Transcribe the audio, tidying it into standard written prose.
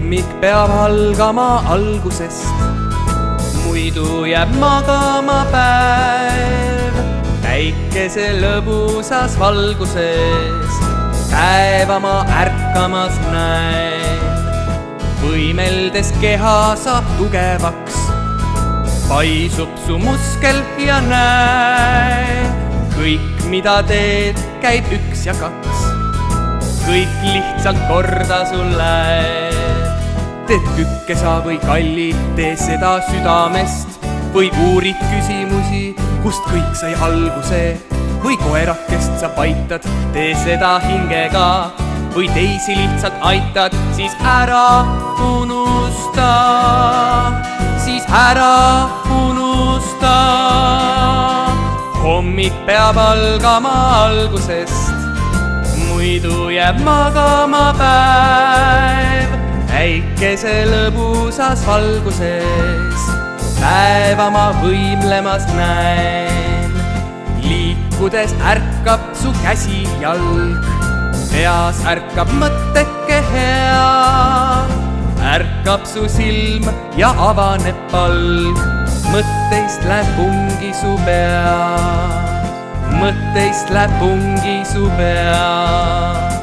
hommik peab algama algusest, muidu jääb magama päev. Päikese lõbusas valguses päeva ma ärkamas näen. Võimeldes keha saab tugevaks, paisub su muskel ja näen. Kõik, mida teed, käib 1 ja 2. Kõik lihtsalt korda sul läheb. Teed kükesa või kalli, tee seda südamest. Või uurid küsimusi, kust kõik sai alguse. Või koerakest sa paitad, tee seda hingega. Või teisi lihtsalt aitad, siis ära unusta. Siis ära unusta. Hommik peab algama algusest, muidu jääb magama päev. Päikese lõbusas valguses päeva ma võimlemas näen. Liikudes ärkab su käsi jalg, peas ärkab mõtteke hea. Ärkab su silm ja avaneb palg, mõtteist läheb pungi su pea. Mõtteist läheb pungi su pea.